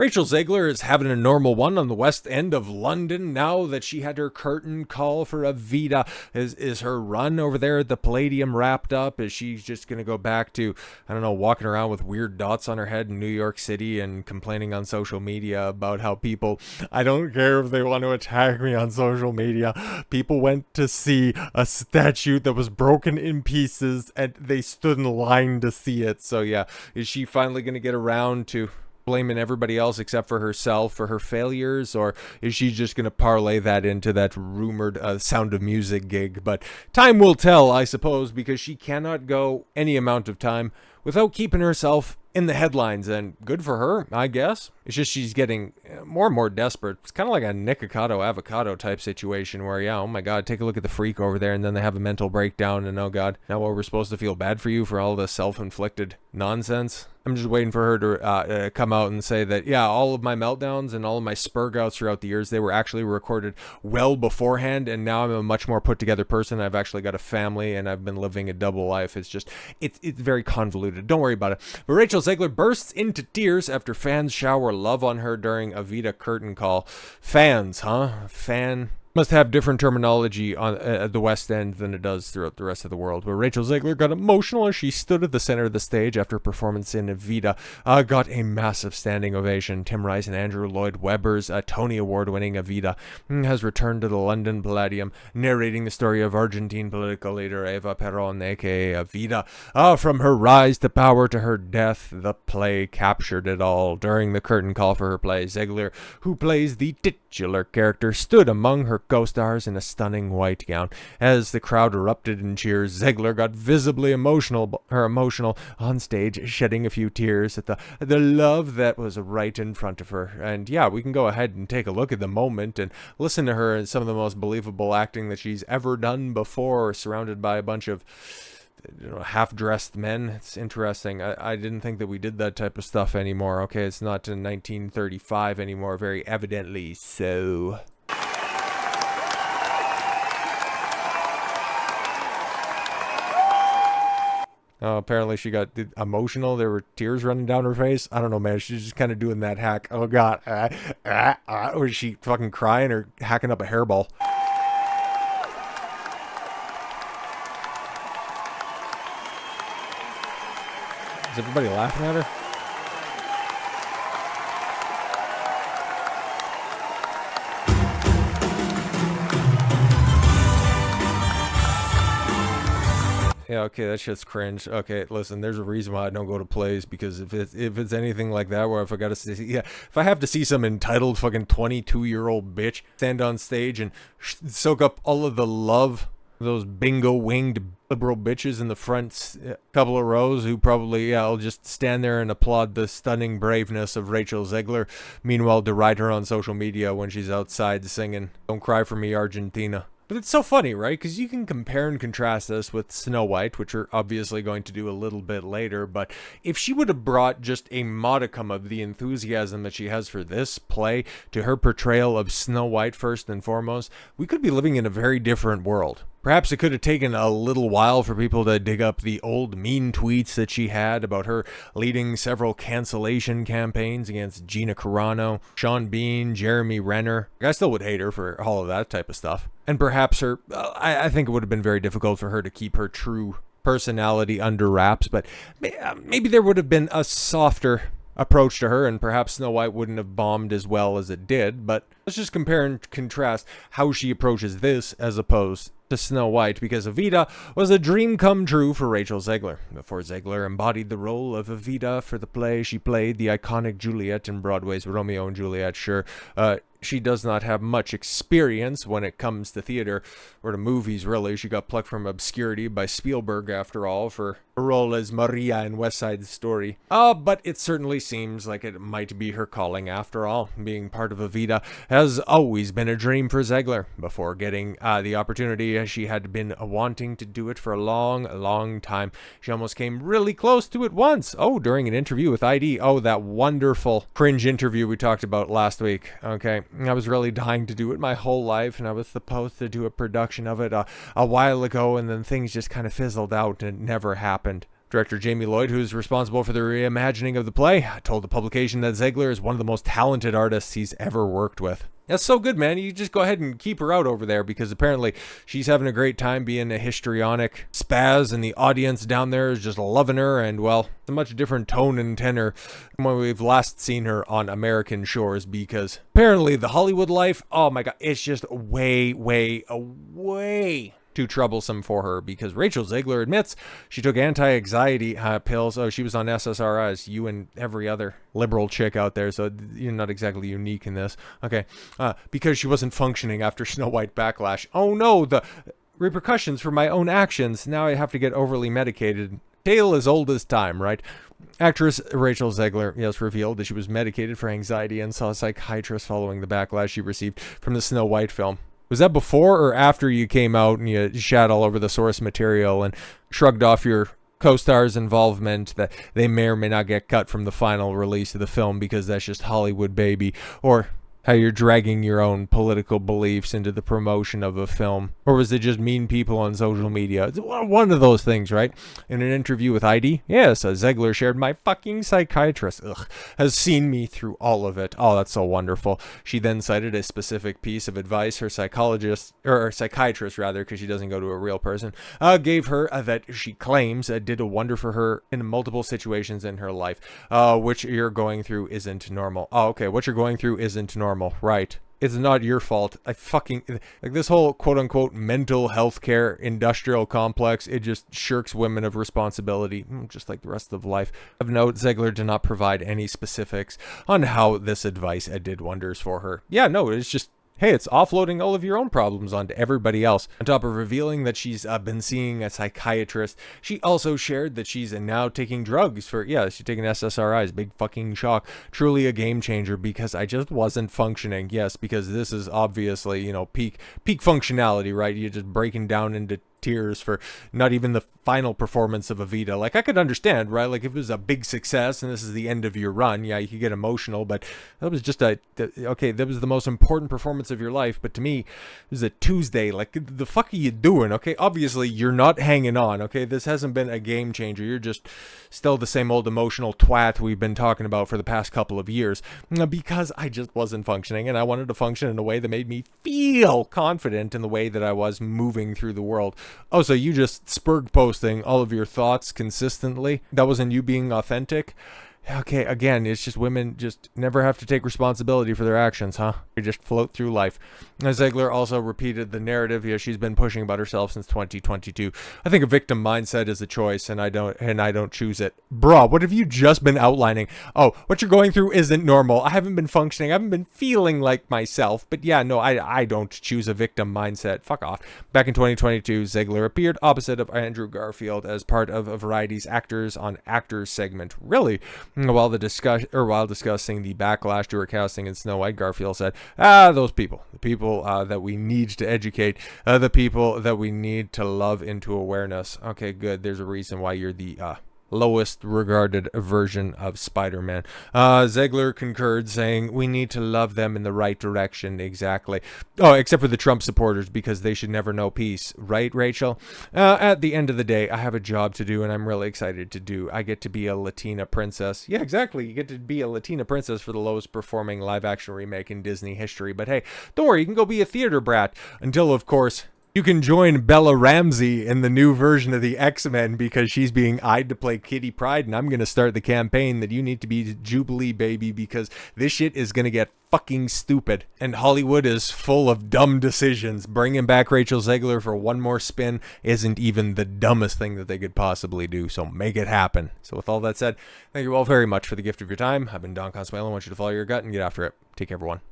Rachel Zegler is having a normal one on the West End of London now that she had her curtain call for Evita. Is her run over there at the Palladium wrapped up? Is she just going to go back to, I don't know, walking around with weird dots on her head in New York City and complaining on social media about how people, I don't care if they want to attack me on social media, people went to see a statue that was broken in pieces and they stood in line to see it. So yeah, is she finally going to get around to blaming everybody else except for herself for her failures, or is she just going to parlay that into that rumored Sound of Music gig? But time will tell, I suppose, because she cannot go any amount of time without keeping herself in the headlines, and good for her, I guess. It's just she's getting more and more desperate. It's kind of like a Nikocado avocado type situation where, yeah, oh my god, take a look at the freak over there, and then they have a mental breakdown, and oh god, now we're supposed to feel bad for you for all the self-inflicted nonsense. I'm just waiting for her to come out and say that, yeah, all of my meltdowns and all of my spurg outs throughout the years, they were actually recorded well beforehand, and now I'm a much more put together person. I've actually got a family, and I've been living a double life. It's just, it's very convoluted. Don't worry about it. But Rachel Zegler bursts into tears after fans shower love on her during a Evita curtain call. Fans, huh? Fan must have different terminology on at the West End than it does throughout the rest of the world. But Rachel Zegler got emotional as she stood at the center of the stage after a performance in Evita. Got a massive standing ovation. Tim Rice and Andrew Lloyd Webber's Tony Award-winning Evita has returned to the London Palladium, narrating the story of Argentine political leader Eva Perón, aka Evita. From her rise to power to her death, the play captured it all. During the curtain call for her play, Zegler, who plays the titular character, stood among her co-stars in a stunning white gown. As the crowd erupted in cheers, Zegler got visibly emotional on stage, shedding a few tears at the love that was right in front of her. And yeah, we can go ahead and take a look at the moment and listen to her in some of the most believable acting that she's ever done before, surrounded by a bunch of half-dressed men. It's interesting. I didn't think that we did that type of stuff anymore. Okay, it's not in 1935 anymore, very evidently so. Oh, apparently she got emotional. There were tears running down her face. I don't know, man. She's just kind of doing that hack. Oh, God. Or is she fucking crying or hacking up a hairball? Is everybody laughing at her? Yeah, okay, that shit's cringe. Okay, listen, there's a reason why I don't go to plays, because if it's anything like that, where if I gotta see, yeah, if I have to see some entitled fucking 22-year-old bitch stand on stage and soak up all of the love, those bingo-winged liberal bitches in the front couple of rows who probably, yeah, I'll just stand there and applaud the stunning braveness of Rachel Zegler, meanwhile deride her on social media when she's outside singing "Don't Cry for Me, Argentina." But it's so funny, right? Because you can compare and contrast this with Snow White, which we're obviously going to do a little bit later. But if she would have brought just a modicum of the enthusiasm that she has for this play to her portrayal of Snow White first and foremost, we could be living in a very different world. Perhaps it could have taken a little while for people to dig up the old mean tweets that she had about her leading several cancellation campaigns against Gina Carano, Sean Bean, Jeremy Renner. I still would hate her for all of that type of stuff. And perhaps I think it would have been very difficult for her to keep her true personality under wraps, but maybe there would have been a softer approach to her, and perhaps Snow White wouldn't have bombed as well as it did. But let's just compare and contrast how she approaches this as opposed to Snow White, because Evita was a dream come true for Rachel Zegler. Before Zegler embodied the role of Evita for the play, she played the iconic Juliet in Broadway's Romeo and Juliet. Sure, she does not have much experience when it comes to theater or to movies, really. She got plucked from obscurity by Spielberg, after all, for her role as Maria in West Side Story. But it certainly seems like it might be her calling, after all. Being part of Evita has always been a dream for Zegler. Before getting the opportunity, she had been wanting to do it for a long, long time. She almost came really close to it once. Oh, during an interview with ID. Oh, that wonderful cringe interview we talked about last week. Okay, I was really dying to do it my whole life, and I was supposed to do a production of it a while ago, and then things just kind of fizzled out and it never happened. Director Jamie Lloyd, who's responsible for the reimagining of the play, told the publication that Zegler is one of the most talented artists he's ever worked with. That's so good, man. You just go ahead and keep her out over there because apparently she's having a great time being a histrionic spaz, and the audience down there is just loving her. And, well, it's a much different tone and tenor from when we've last seen her on American shores, because apparently the Hollywood life, oh my God, it's just way too troublesome for her, because Rachel Zegler admits she took anti-anxiety pills. Oh, she was on SSRIs, you and every other liberal chick out there, so you're not exactly unique in this. Okay, because she wasn't functioning after Snow White Backlash. Oh no, the repercussions for my own actions. Now I have to get overly medicated. Tale as old as time, right? Actress Rachel Zegler, yes, revealed that she was medicated for anxiety and saw a psychiatrist following the backlash she received from the Snow White film. Was that before or after you came out and you shat all over the source material and shrugged off your co-star's involvement that they may or may not get cut from the final release of the film because that's just Hollywood, baby? Or how you're dragging your own political beliefs into the promotion of a film? Or was it just mean people on social media? It's one of those things, right? In an interview with ID, yes, Zegler shared, my fucking psychiatrist has seen me through all of it. Oh, that's so wonderful. She then cited a specific piece of advice her psychiatrist, because she doesn't go to a real person, gave her that she claims did a wonder for her in multiple situations in her life. Which you're going through isn't normal. Oh, okay, what you're going through isn't normal. Right. It's not your fault. I fucking, like, this whole quote-unquote mental health care industrial complex, it just shirks women of responsibility, just like the rest of life. Of note, Zegler did not provide any specifics on how this advice did wonders for her. Yeah, no, it's just, hey, it's offloading all of your own problems onto everybody else. On top of revealing that she's been seeing a psychiatrist, she also shared that she's now taking drugs for, she's taking SSRIs. Big fucking shock. Truly a game changer, because I just wasn't functioning. Yes, because this is obviously, peak functionality, right? You're just breaking down into tears for not even the final performance of Evita. Like, I could understand, right? Like, if it was a big success and this is the end of your run, yeah, you could get emotional, but that was just that was the most important performance of your life. But to me, it was a Tuesday. Like, the fuck are you doing? Okay, obviously you're not hanging on. Okay, this hasn't been a game changer. You're just still the same old emotional twat we've been talking about for the past couple of years, because I just wasn't functioning, and I wanted to function in a way that made me feel confident in the way that I was moving through the world. Oh, so you just spurg posting all of your thoughts consistently? That wasn't you being authentic? Okay, again, it's just women just never have to take responsibility for their actions, huh? They just float through life. Zegler also repeated the narrative she's been pushing about herself since 2022. I think a victim mindset is a choice, and I don't choose it. Bruh, what have you just been outlining? Oh, what you're going through isn't normal. I haven't been functioning. I haven't been feeling like myself. But yeah, no, I don't choose a victim mindset. Fuck off. Back in 2022, Zegler appeared opposite of Andrew Garfield as part of a Variety's Actors on Actors segment. Really? While discussing the backlash to her casting in Snow White, Garfield said, those people, the people that we need to educate, the people that we need to love into awareness. Okay, good. There's a reason why you're the lowest regarded version of Spider-Man. Zegler concurred, saying, we need to love them in the right direction. Exactly. Oh, except for the Trump supporters, because they should never know peace. Right, Rachel? At the end of the day, I have a job to do, and I'm really excited to do. I get to be a Latina princess. Yeah, exactly. You get to be a Latina princess for the lowest performing live-action remake in Disney history. But hey, don't worry, you can go be a theater brat. Until, of course, you can join Bella Ramsey in the new version of the X-Men, because she's being eyed to play Kitty Pryde, and I'm going to start the campaign that you need to be Jubilee, baby, because this shit is going to get fucking stupid. And Hollywood is full of dumb decisions. Bringing back Rachel Zegler for one more spin isn't even the dumbest thing that they could possibly do, so make it happen. So with all that said, thank you all very much for the gift of your time. I've been Don Consuelo. I want you to follow your gut and get after it. Take care, everyone.